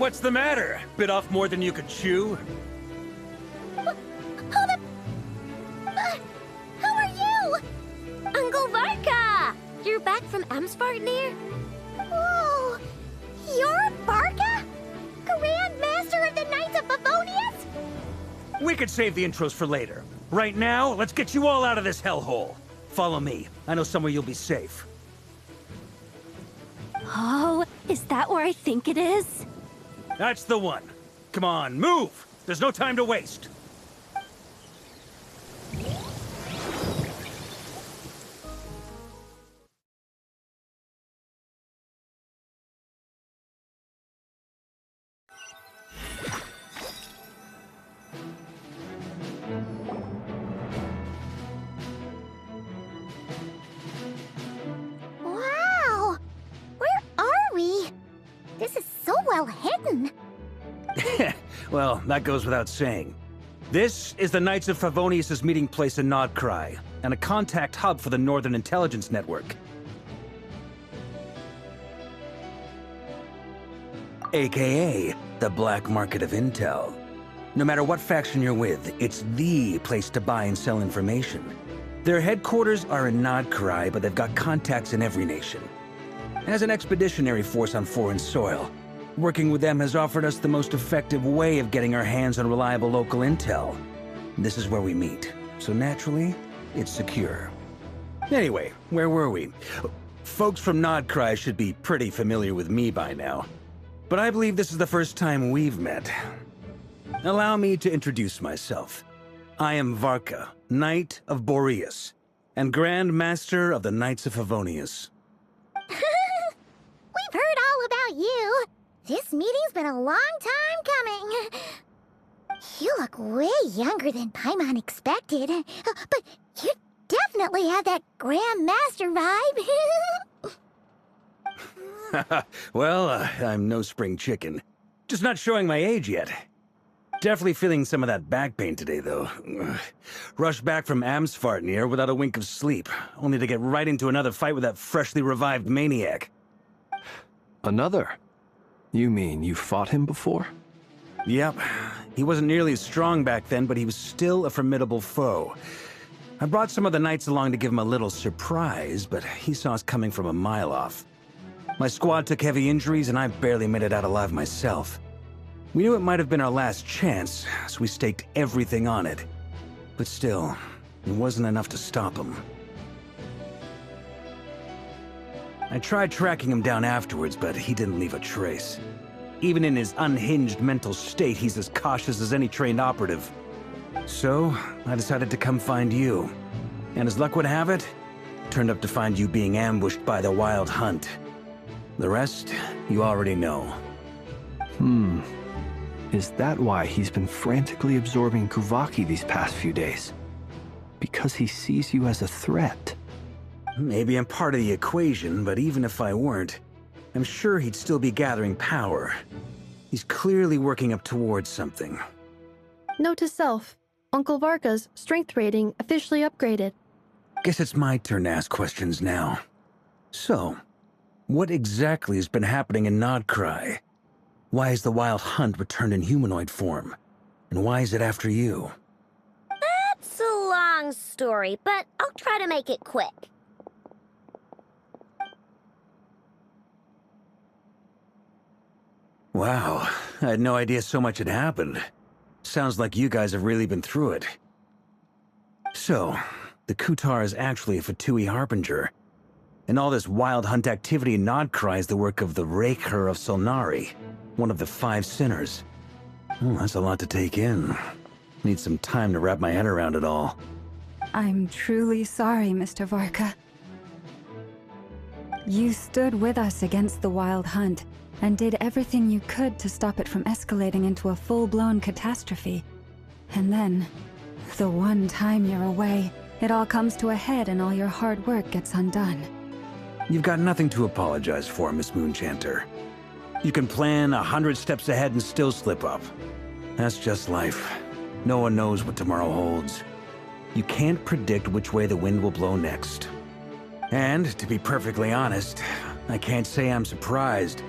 What's the matter? Bit off more than you could chew? Who are you? Uncle Varka! You're back from Amsvartnir? Whoa! You're Varka? Grand Master of the Knights of Favonius? We could save the intros for later. Right now, let's get you all out of this hellhole. Follow me. I know somewhere you'll be safe. Oh, is that where I think it is? That's the one. Come on, move! There's no time to waste. Wow! Where are we? This is so well hidden. Well, that goes without saying. This is the Knights of Favonius' meeting place in Nodcry, and a contact hub for the Northern Intelligence Network. AKA, the black market of intel. No matter what faction you're with, it's the place to buy and sell information. Their headquarters are in Nodcry, but they've got contacts in every nation. As an expeditionary force on foreign soil, working with them has offered us the most effective way of getting our hands on reliable local intel. This is where we meet, so naturally, it's secure. Anyway, where were we? Folks from Nodcry should be pretty familiar with me by now, but I believe this is the first time we've met. Allow me to introduce myself. I am Varka, Knight of Boreas, and Grand Master of the Knights of Favonius. We've heard all about you. This meeting's been a long time coming. You look way younger than Paimon expected, but you definitely have that Grand Master vibe. Well, I'm no spring chicken. Just not showing my age yet. Definitely feeling some of that back pain today, though. Rushed back from Amsvartnir without a wink of sleep, only to get right into another fight with that freshly revived maniac. Another? You mean you fought him before? Yep. He wasn't nearly as strong back then, but he was still a formidable foe. I brought some of the knights along to give him a little surprise, but he saw us coming from a mile off. My squad took heavy injuries, and I barely made it out alive myself. We knew it might have been our last chance, so we staked everything on it. But still, it wasn't enough to stop him. I tried tracking him down afterwards, but he didn't leave a trace. Even in his unhinged mental state, he's as cautious as any trained operative. So, I decided to come find you. And as luck would have it, turned up to find you being ambushed by the Wild Hunt. The rest, you already know. Is that why he's been frantically absorbing Kuvaki these past few days? Because he sees you as a threat? Maybe I'm part of the equation, but even if I weren't, I'm sure he'd still be gathering power. He's clearly working up towards something. Note to self, Uncle Varka's strength rating officially upgraded. Guess it's my turn to ask questions now. So, what exactly has been happening in Nodcry? Why has the Wild Hunt returned in humanoid form? And why is it after you? That's a long story, but I'll try to make it quick. Wow, I had no idea so much had happened. Sounds like you guys have really been through it. So, the Kutar is actually a Fatui Harbinger. And all this Wild Hunt activity in Nodcry is the work of the Rerir of Solnari, one of the 5 sinners. That's a lot to take in. Need some time to wrap my head around it all. I'm truly sorry, Mr. Varka. You stood with us against the Wild Hunt, and did everything you could to stop it from escalating into a full-blown catastrophe. And then, the one time you're away, it all comes to a head and all your hard work gets undone. You've got nothing to apologize for, Miss Moonchanter. You can plan 100 steps ahead and still slip up. That's just life. No one knows what tomorrow holds. You can't predict which way the wind will blow next. And, to be perfectly honest, I can't say I'm surprised.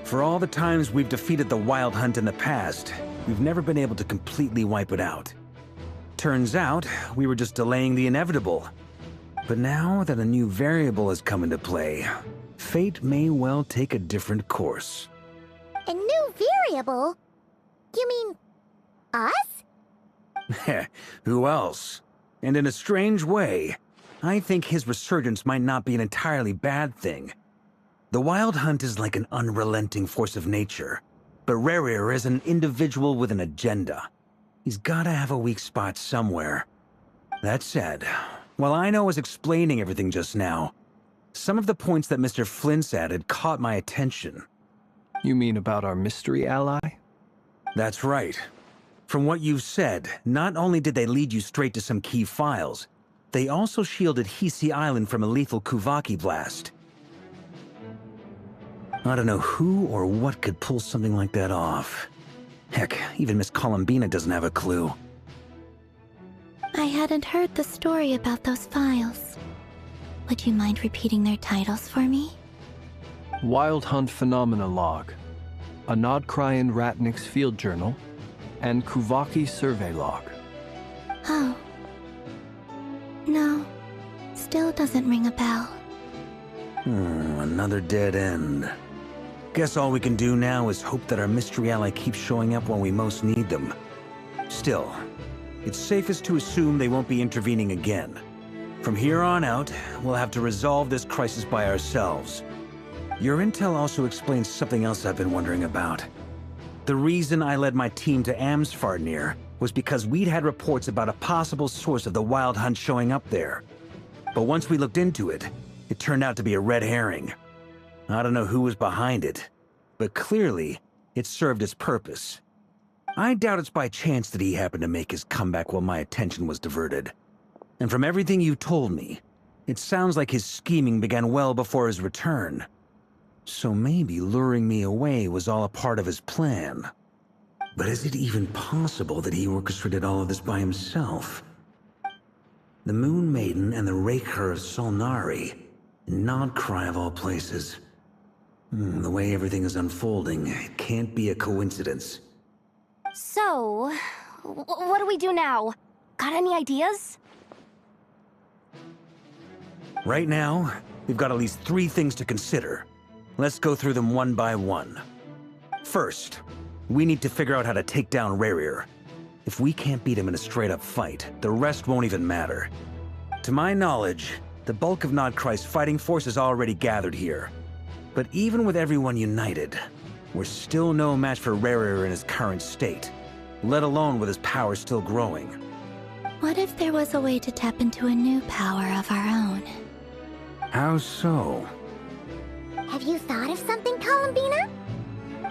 For all the times we've defeated the Wild Hunt in the past, we've never been able to completely wipe it out. Turns out, we were just delaying the inevitable. But now that a new variable has come into play, fate may well take a different course. A new variable? You mean us? Who else? And in a strange way, I think his resurgence might not be an entirely bad thing. The Wild Hunt is like an unrelenting force of nature, but Rerir is an individual with an agenda. He's gotta have a weak spot somewhere. That said, while I was explaining everything just now, some of the points that Mr. Flint's added caught my attention. You mean about our mystery ally? That's right. From what you've said, not only did they lead you straight to some key files, they also shielded Hisi Island from a lethal Kuvaki blast. I don't know who or what could pull something like that off. Heck, even Miss Columbina doesn't have a clue. I hadn't heard the story about those files. Would you mind repeating their titles for me? Wild Hunt Phenomena Log, a Nodcrian Ratnik's Field Journal, and Kuvaki Survey Log. Oh. No. Still doesn't ring a bell. Another dead end. Guess all we can do now is hope that our mystery ally keeps showing up when we most need them. Still, it's safest to assume they won't be intervening again. From here on out, we'll have to resolve this crisis by ourselves. Your intel also explains something else I've been wondering about. The reason I led my team to Amsfarnir was because we'd had reports about a possible source of the Wild Hunt showing up there. But once we looked into it, it turned out to be a red herring. I don't know who was behind it, but clearly, it served its purpose. I doubt it's by chance that he happened to make his comeback while my attention was diverted. And from everything you told me, it sounds like his scheming began well before his return. So maybe luring me away was all a part of his plan. But is it even possible that he orchestrated all of this by himself? The Moon Maiden and the Raker of Solnari, Nodcry of all places. The way everything is unfolding, it can't be a coincidence. So, what do we do now? Got any ideas? Right now, we've got at least 3 things to consider. Let's go through them one by one. First, we need to figure out how to take down Rerir. If we can't beat him in a straight-up fight, the rest won't even matter. To my knowledge, the bulk of Nodcry's fighting force is already gathered here. But even with everyone united, we're still no match for Rerir in his current state, let alone with his power still growing. What if there was a way to tap into a new power of our own? How so? Have you thought of something, Columbina?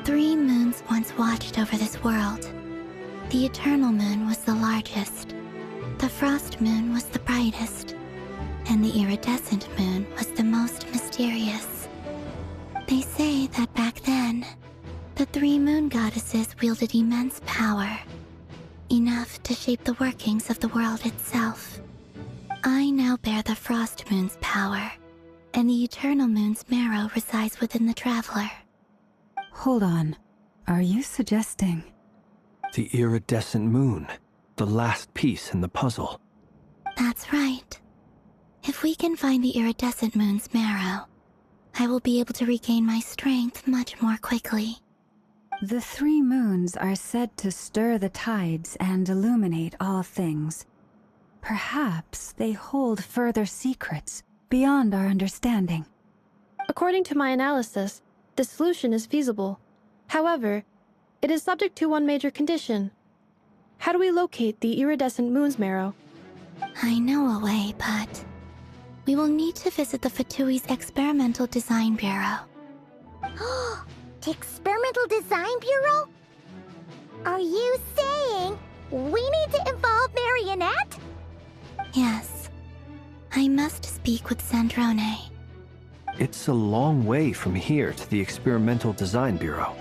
3 moons once watched over this world. The Eternal Moon was the largest. The Frost Moon was the brightest. And the Iridescent Moon was the most mysterious. They say that back then, the 3 moon goddesses wielded immense power. Enough to shape the workings of the world itself. I now bear the Frost Moon's power, and the Eternal Moon's marrow resides within the Traveler. Hold on. Are you suggesting? The Iridescent Moon, the last piece in the puzzle. That's right. If we can find the Iridescent Moon's marrow, I will be able to regain my strength much more quickly. The 3 moons are said to stir the tides and illuminate all things. Perhaps they hold further secrets beyond our understanding. According to my analysis, the solution is feasible. However, it is subject to one major condition. How do we locate the iridescent moon's marrow? I know a way, but we will need to visit the Fatui's Experimental Design Bureau. The Experimental Design Bureau? Are you saying we need to involve Marionette? Yes. I must speak with Sandrone. It's a long way from here to the Experimental Design Bureau.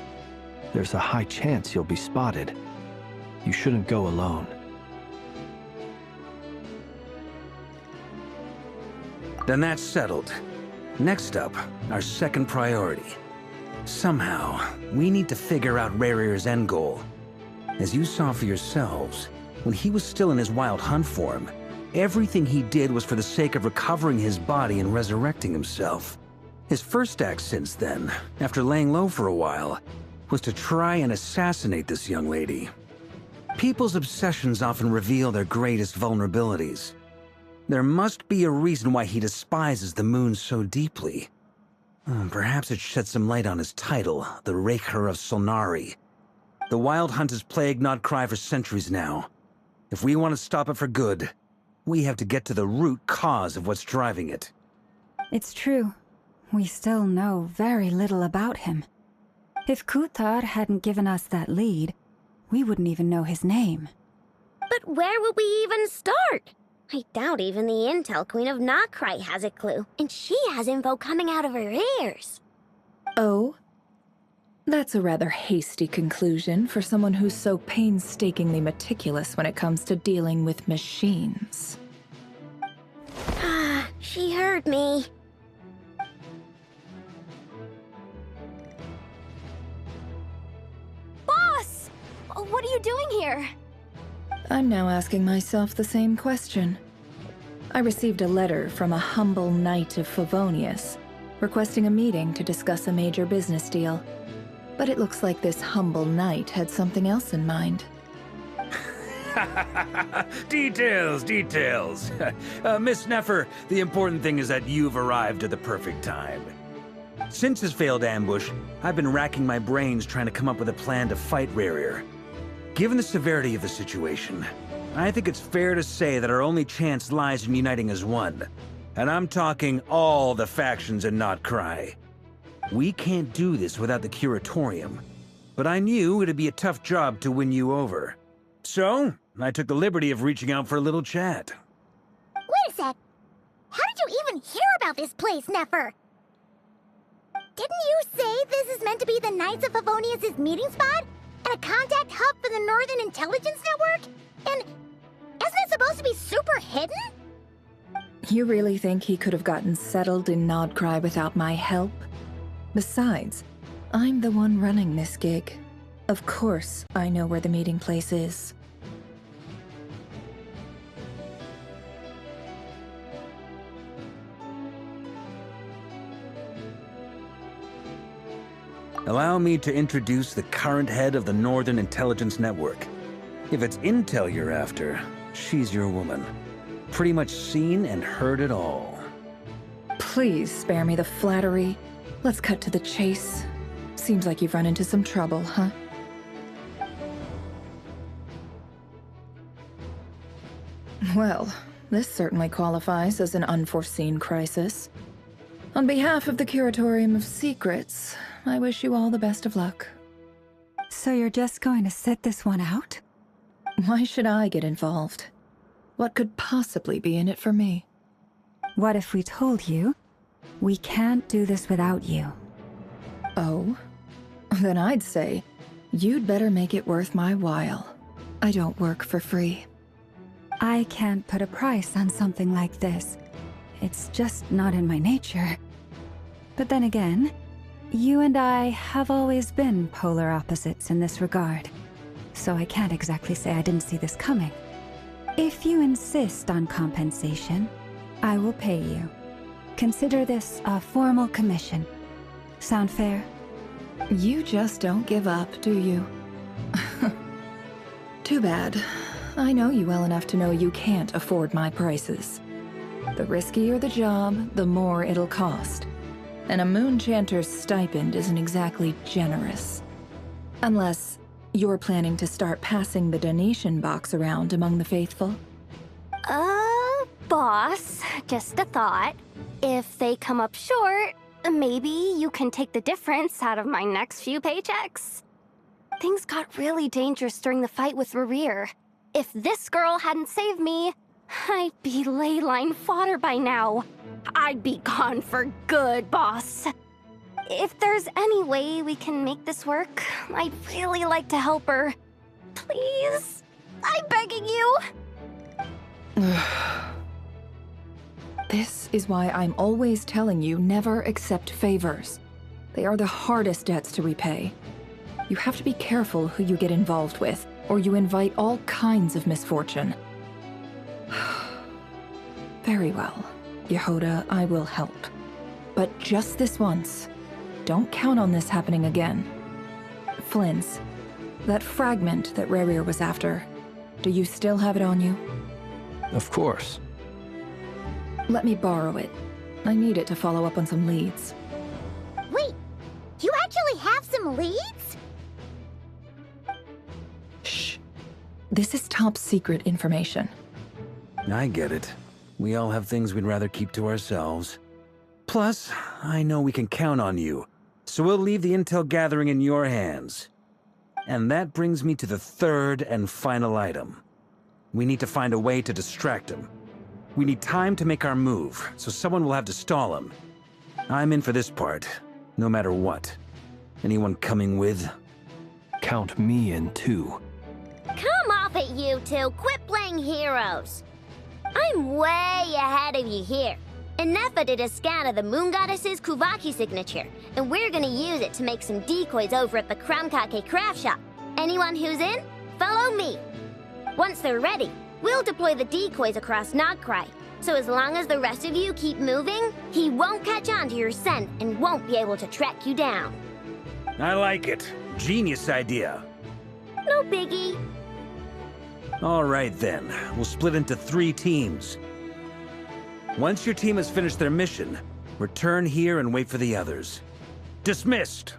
There's a high chance you'll be spotted. You shouldn't go alone. Then that's settled. Next up, our second priority. Somehow, we need to figure out Rerir's end goal. As you saw for yourselves, when he was still in his wild hunt form, everything he did was for the sake of recovering his body and resurrecting himself. His first act since then, after laying low for a while, was to try and assassinate this young lady. People's obsessions often reveal their greatest vulnerabilities. There must be a reason why he despises the moon so deeply. Perhaps it sheds some light on his title, the Rerir of Solnari. The Wild Hunt has plagued Nodcry for centuries now. If we want to stop it for good, we have to get to the root cause of what's driving it. It's true. We still know very little about him. If Kuthar hadn't given us that lead, we wouldn't even know his name. But where would we even start? I doubt even the Intel Queen of Nodcry has a clue, and she has info coming out of her ears. Oh? That's a rather hasty conclusion for someone who's so painstakingly meticulous when it comes to dealing with machines. Ah, she heard me. Boss! What are you doing here? I'm now asking myself the same question. I received a letter from a humble knight of Favonius, requesting a meeting to discuss a major business deal. But it looks like this humble knight had something else in mind. Details, details. Miss Nefer, the important thing is that you've arrived at the perfect time. Since his failed ambush, I've been racking my brains trying to come up with a plan to fight Rerir. Given the severity of the situation, I think it's fair to say that our only chance lies in uniting as one. And I'm talking all the factions in Nodcry. We can't do this without the Curatorium, but I knew it'd be a tough job to win you over. So, I took the liberty of reaching out for a little chat. Wait a sec. How did you even hear about this place, Nefer? Didn't you say this is meant to be the Knights of Favonius' meeting spot? And a contact hub for the Northern Intelligence Network? And isn't it supposed to be super hidden? You really think he could have gotten settled in Nodcry without my help? Besides, I'm the one running this gig. Of course, I know where the meeting place is. Allow me to introduce the current head of the Northern Intelligence Network. If it's intel you're after, she's your woman. Pretty much seen and heard it all. Please spare me the flattery. Let's cut to the chase. Seems like you've run into some trouble, huh? Well, this certainly qualifies as an unforeseen crisis. On behalf of the Curatorium of Secrets, I wish you all the best of luck. So you're just going to sit this one out? Why should I get involved? What could possibly be in it for me? What if we told you we can't do this without you? Oh? Then I'd say, you'd better make it worth my while. I don't work for free. I can't put a price on something like this. It's just not in my nature. But then again, you and I have always been polar opposites in this regard. So I can't exactly say I didn't see this coming. If you insist on compensation, I will pay you. Consider this a formal commission. Sound fair? You just don't give up, do you? Too bad. I know you well enough to know you can't afford my prices. The riskier the job, the more it'll cost. And a Moonchanter's stipend isn't exactly generous. Unless you're planning to start passing the donation box around among the faithful. Boss, just a thought. If they come up short, maybe you can take the difference out of my next few paychecks. Things got really dangerous during the fight with Rerir. If this girl hadn't saved me, I'd be ley line fodder by now. I'd be gone for good, boss. If there's any way we can make this work, I'd really like to help her. Please? I'm begging you. This is why I'm always telling you never accept favors. They are the hardest debts to repay. You have to be careful who you get involved with, or you invite all kinds of misfortune. Very well. Yehoda, I will help. But just this once. Don't count on this happening again. Flynn's, that fragment that Rerir was after, do you still have it on you? Of course. Let me borrow it. I need it to follow up on some leads. Wait, you actually have some leads? Shh. This is top secret information. I get it. We all have things we'd rather keep to ourselves. Plus, I know we can count on you, so we'll leave the intel gathering in your hands. And that brings me to the third and final item. We need to find a way to distract him. We need time to make our move, so someone will have to stall him. I'm in for this part, no matter what. Anyone coming with? Count me in too. Come off it, you two. Quit playing heroes. I'm way ahead of you here. Nefa did a scan of the Moon Goddess's Kuvaki signature, and we're gonna use it to make some decoys over at the Kramkake craft shop. Anyone who's in, follow me. Once they're ready, we'll deploy the decoys across Nagcry. So as long as the rest of you keep moving, he won't catch on to your scent and won't be able to track you down. I like it. Genius idea. No biggie. All right then, we'll split into 3 teams. Once your team has finished their mission, return here and wait for the others. Dismissed!